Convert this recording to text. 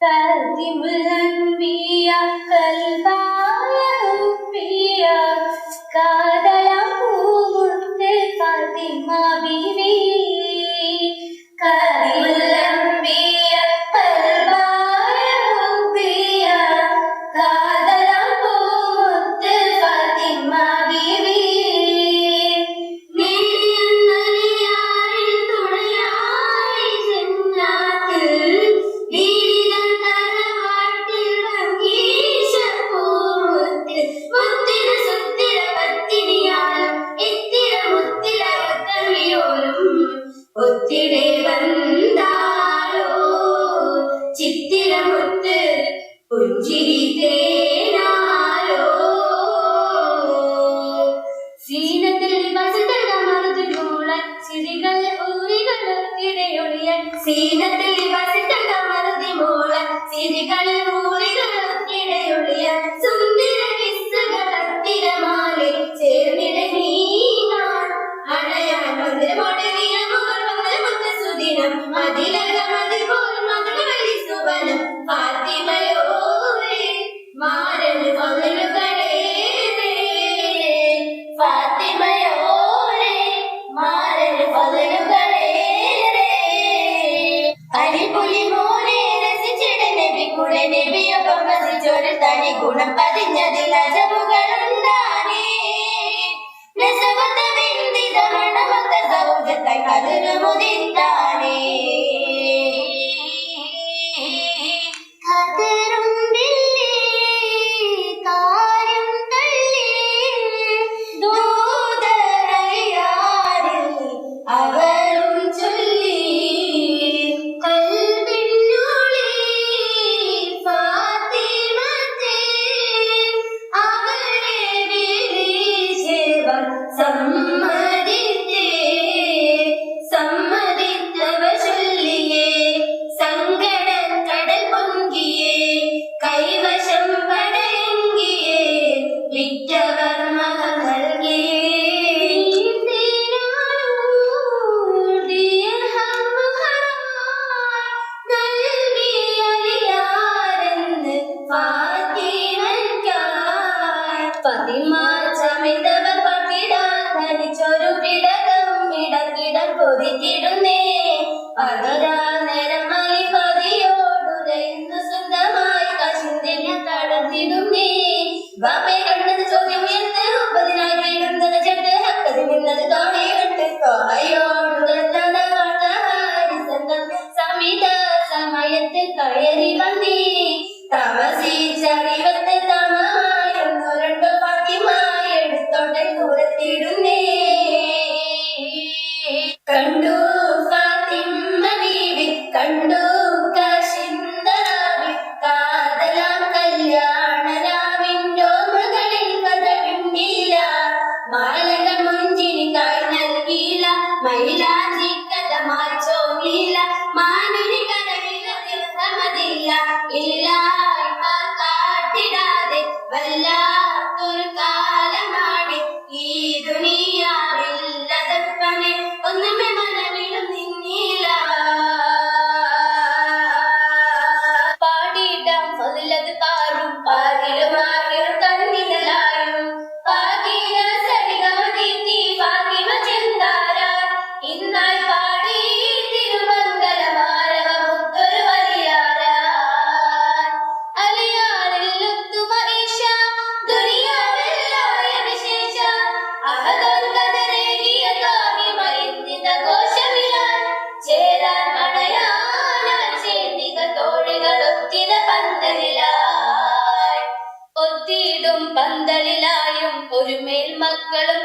فاتم الأنبياء كالبايع فيا കാതലാം പൂമുത്ത് ഫാത്തിമ ബീവി കാതിമുൽ അംബിയ കൽബായ ഫിയ കാതലാം പൂമുത്ത് ഫാത്തിമ ബീവി ഒത്തിടെ വന്നാലോ ചിത്തിരമുത്ത് പുഞ്ചിരി തേനാലോ സീനത്തിൽ വസിതകമറുതിമൂളൻ ചിരികൾ ഊരികളൊത്തിടയൊളിയൻ സീനത്തിൽ വസിതകമറുതിമൂളൻ ചിരികൾ ഊരികളൊത്തിടയൊളിയൻ സുന്ദര കിസ്സകളത്തിരമാലെ ചേർന്നിട നീങ്ങാൻ അണയാൻ മന്ദിരമോടെ ഫാത്തിമയോരെ മാരൻ ഫളലുകളേറെ ഫാത്തിമയോരെ മാരൻ ഫളലുകളേറെ അരിപുലി മോനെ രസിച്ചിട നബി കൂടെ നബിയൊപ്പം വസിച്ചൊരു തനി ഗുണം പതിഞ്ഞതിൽ അജബുകളുണ്ടാനേ നസവത ബിന്ദിത മണമത സൗജത്തായി കതിരു മുദിത്താനേ കൊതിച്ചിടുന്നേ പതിരാ നേരമായി പതിയോടുരയുന്നു സ്വന്തമായി കശിന്തിനെ തളർത്തിടുന്നേ ബാപ്പയെ കണ്ടത് ചോദ്യം ഉയർത്ത് 30 വീഴുന്നത് ചെട്ട് ഹക്കതി നിന്നത് തോണിയിട്ട് സമിത സമയത്ത് കയറി വന്നേ തമസിച്ചറിവത്ത് തമമായൊന്നോ രണ്ടോ ഫാത്തിമായി എടുത്തോട്ടെ ദൂരത്തിടുന്നേ കണ്ടു ഫാത്തിമ ബീവി കണ്ടു കാശിന്തരാവി കാതലാം കല്യാണരാവിൻ്റെ ഓർമ്മകളിൽ കഥവിണ്ടില്ല മാലകൾ മുഞ്ചിരിക്കായി നൽകിയില്ല മൈലാഞ്ചി കഥ മാച്ചോങ്ങില്ല മാനുനി കരവില്ല ദിവസമതില്ല ഇല്ല കാട്ടിടാതെ വല്ലാത്തൊരു കാലമാണ് ഈ ദുനിയാവില്ലതപ്പനെ ഒന്നുമേ മനവിലും നിന്നില്ല പാടിയിടാം ഫളിലത് പാരും പാതിലും ആയിരം കണ്ണിലായും പാകിന സരിഗമതീത്തി ഫാത്തിമ ചെന്താര ഇന്നായി പാടി തിരുമംഗലമാരവമുത്തൊരു വലിയാര അലിയാരില്ലൊത്തു മഹീഷ ദുനിയാവില്ലായ വിശേഷ അഹദോൻ കദരേകിയ താഹിമയിന്ദിത കോശമിലാൻ ചേരാൻ മണയാനായി ചേർന്നിക തോഴികളൊത്തിത പന്തലിലായി ഒത്തിടും പന്തലിലായും ഒരു മേൽ മക്കളും